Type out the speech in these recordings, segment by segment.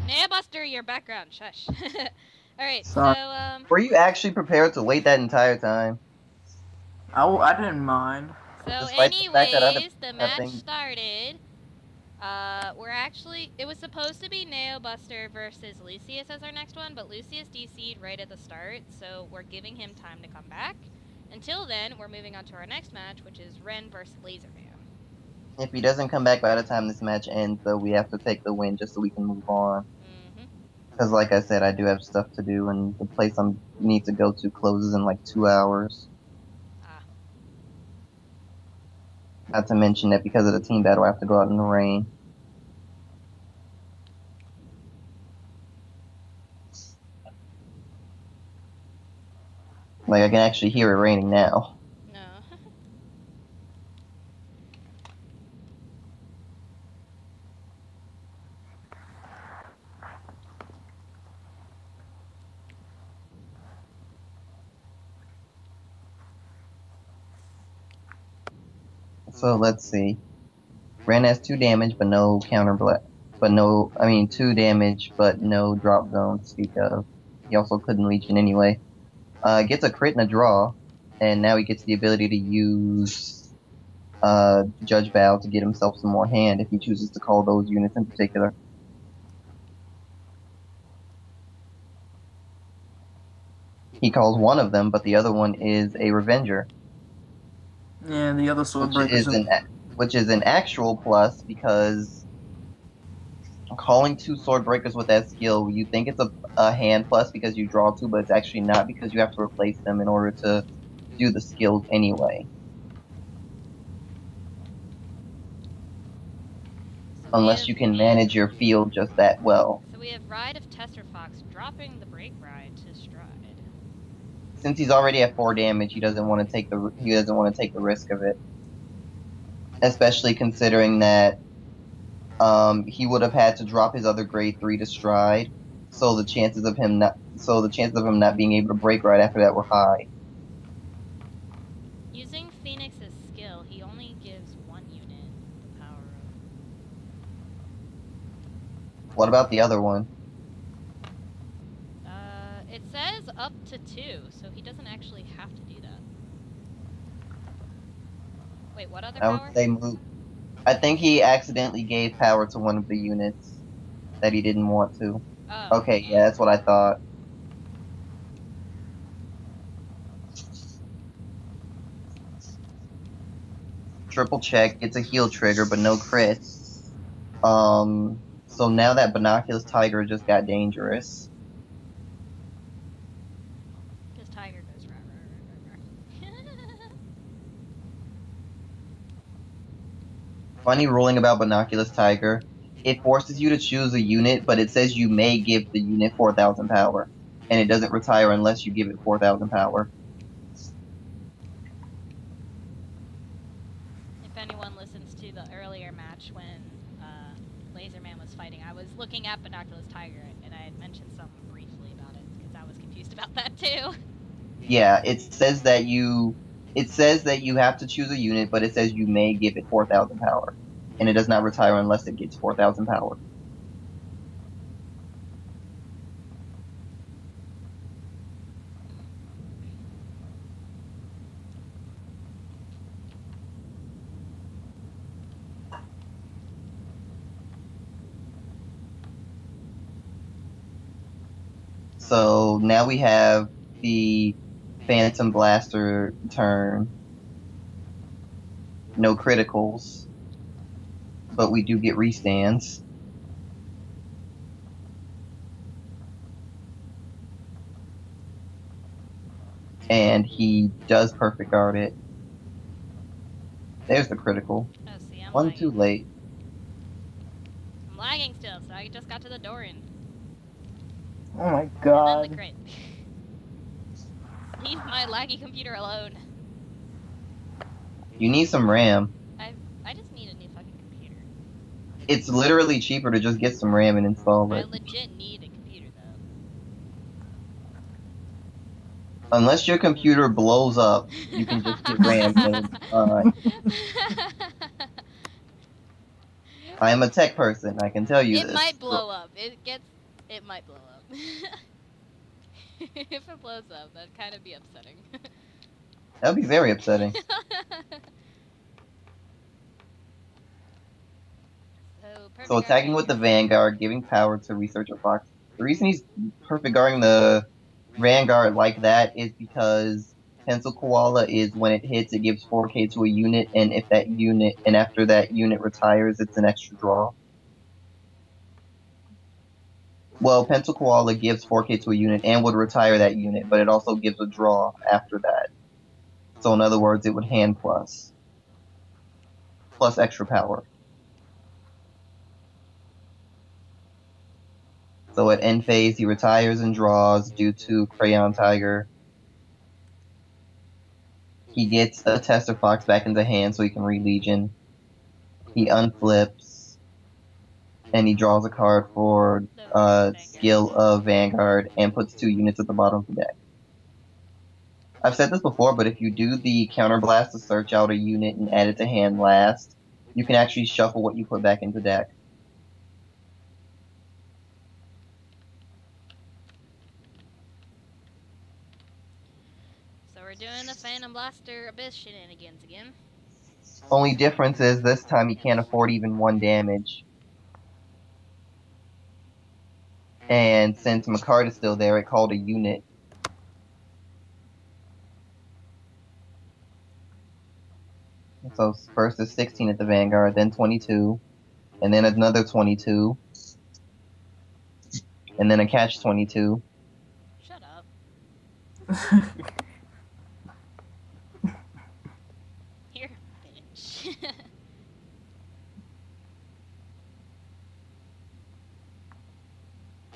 NeoBuster, your background. Shush. Alright, Sorry. so, Were you actually prepared to wait that entire time? I didn't mind. So Despite the fact that other anyways, the have match been... started. It was supposed to be NeoBuster versus Lucius as our next one, but Lucius DC'd right at the start, so we're giving him time to come back. Until then, we're moving on to our next match, which is Ren versus Lazerman. If he doesn't come back by the time this match ends, though, we have to take the win just so we can move on. Because, like I said, I do have stuff to do, and the place I need to go to closes in like 2 hours. Not to mention that because of the team battle, I have to go out in the rain. Like, I can actually hear it raining now. No. So let's see. Ren has 2 damage, but no counter blast. 2 damage, but no drop zone to speak of. He also couldn't Legion anyway. Gets a crit and a draw, and now he gets the ability to use Judge Bow to get himself some more hand if he chooses to call those units in particular. He calls one of them, but the other one is a Revenger. Yeah, the other sword breakers. Which is an actual plus, because calling 2 sword breakers with that skill, you think it's a hand plus because you draw 2, but it's actually not, because you have to replace them in order to do the skills anyway. Unless you can manage your field just that well. So we have Ride of Tester Fox dropping the Break Ride to Stride. Since he's already at 4 damage, he doesn't want to take the risk of it. Especially considering that he would have had to drop his other grade 3 to Stride, so the chances of him not being able to break right after that were high. Using Phoenix's skill, he only gives 1 unit the power of. What about the other one? It says up to 2, so he doesn't actually have to do that. Wait, what other power? I would say move. I think he accidentally gave power to one of the units that he didn't want to. Oh. Okay, yeah, that's what I thought. Triple check, gets a heal trigger, but no crits. So now that Binoculus Tiger just got dangerous. Because Tiger goes rah. Funny ruling about Binoculus Tiger. It forces you to choose a unit, but it says you may give the unit 4,000 power. And it doesn't retire unless you give it 4,000 power. If anyone listens to the earlier match when Lazerman was fighting, I was looking at Binoculus Tiger, and I had mentioned something briefly about it, because I was confused about that too. Yeah, it says that you have to choose a unit, but it says you may give it 4,000 power. And it does not retire unless it gets 4,000 power. So now we have the Phantom Blaster turn. No criticals. But we do get restands. And he does perfect guard it. There's the critical. Oh, see, I'm One lagging. too late. I'm lagging still, so I just got to the Doryan. Oh my And then god. the crit. Leave my laggy computer alone. You need some RAM. I just need a new fucking computer. It's literally cheaper to just get some RAM and install I it. legit need a computer, though. Unless your computer blows up, you can just get RAM and it's fine. I am a tech person, I can tell you It this. might blow up. It might blow up. If it blows up, that'd kind of be upsetting. That would be very upsetting. So attacking with the Vanguard, giving power to Researcher Fox. The reason he's perfect guarding the Vanguard like that is because Pencil Koala is when it hits, it gives 4k to a unit, and if that unit, and after that unit retires, it's an extra draw. Well, Pencil Koala gives 4k to a unit and would retire that unit, but it also gives a draw after that. So in other words, it would hand plus extra power. So at end phase, he retires and draws due to Crayon Tiger. He gets a Tester Fox back into hand so he can read Legion. He unflips, and he draws a card for skill of Vanguard and puts 2 units at the bottom of the deck. I've said this before, but if you do the Counterblast to search out a unit and add it to hand last, you can actually shuffle what you put back into deck. So we're doing the Phantom Blaster Abyss shenanigans again. Only difference is this time he can't afford even 1 damage. And since McCart is still there, it called a unit. So first is 16 at the Vanguard, then 22, and then another 22, and then a catch 22. Shut up. Here, bitch.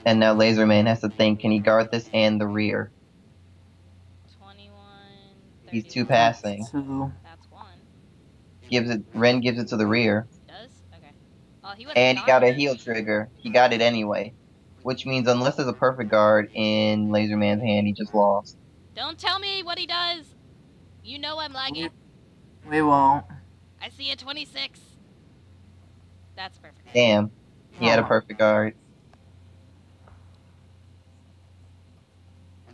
And now Lazerman has to think, can he guard this and the rear? 21, 31. He's 2 passing. That's 1. Ren gives it to the rear. Does? Okay. Oh, he was And he got a heal trigger. He got it anyway. Which means unless there's a perfect guard in Lazerman's hand, he just lost. Don't tell me what he does! You know I'm lagging. We won't. I see a 26. That's perfect. Damn. He had a perfect guard.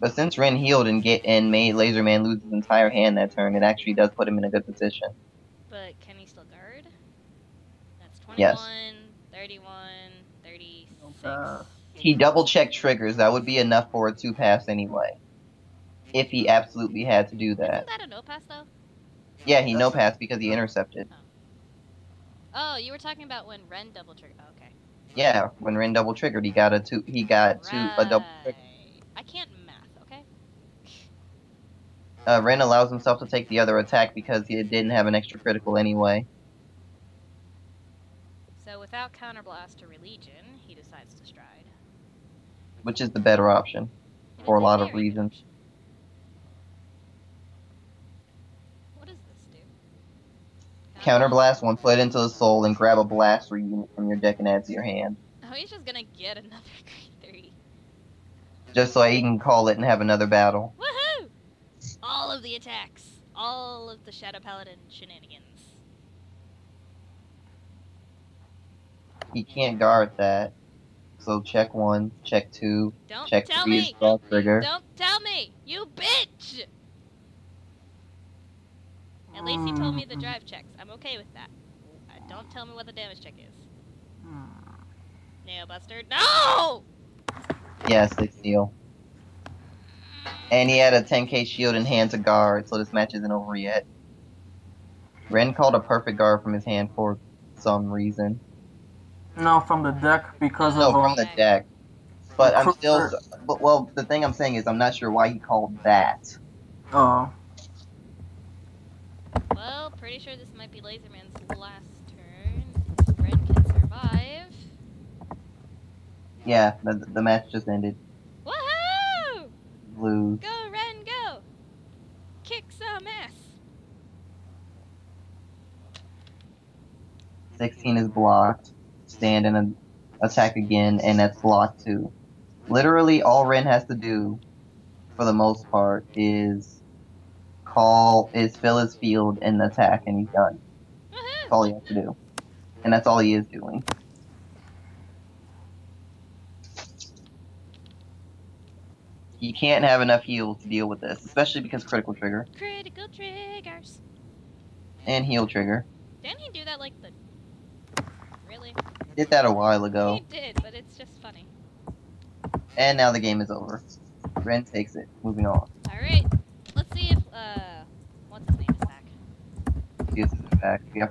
But since Ren healed and made Lazerman lose his entire hand that turn, it actually does put him in a good position. But can he still guard? That's 21, Yes. 31, 36. He double-checked triggers. That would be enough for a 2-pass anyway. If he absolutely had to do that. Isn't that a no-pass, though? Yeah, he no-passed because he intercepted. Oh, you were talking about when Ren double-triggered. Oh, okay. Yeah, when Ren double-triggered, he got a double trigger. I can't math, okay? Ren allows himself to take the other attack because he didn't have an extra critical anyway. So without Counterblast or Religion, he decides to stride. Which is the better option. For a lot of reasons. What does this do? Counterblast one, put it into the soul, and grab a blaster unit from your deck and add to your hand. Oh, he's just gonna get another grade 3. Just so he can call it and have another battle. Woohoo! All of the attacks. All of the Shadow Paladin shenanigans. He can't guard that. So check 1, check 2, Don't check tell 3 is me! draw trigger. Don't tell me! You bitch! At least he told me the drive checks. I'm okay with that. Don't tell me what the damage check is. NeoBuster. No! Yeah, 6 deal. And he had a 10k shield in hand to guard, so this match isn't over yet. Ren called a perfect guard from his hand for some reason. No, from the deck because No, of from the deck. But I'm still... well, the thing I'm saying is I'm not sure why he called that. Oh. Well, pretty sure this might be Lazerman's last turn. If Ren can survive. Yeah, the match just ended. Woohoo! Lose. Go, Ren, go! Kick some ass! 16 is blocked. Stand and attack again, and that's blocked too. Literally, all Ren has to do, for the most part, is fill his field and attack, and he's done. Woohoo! That's all he has to do. And that's all he is doing. You can't have enough heal to deal with this, especially because critical trigger. Critical triggers. And heal trigger. Didn't he do that like the... Really? He did that a while ago. He did, but it's just funny. And now the game is over. Ren takes it. Moving on. Alright, let's see if, what's his name is back. Lucius is back. We have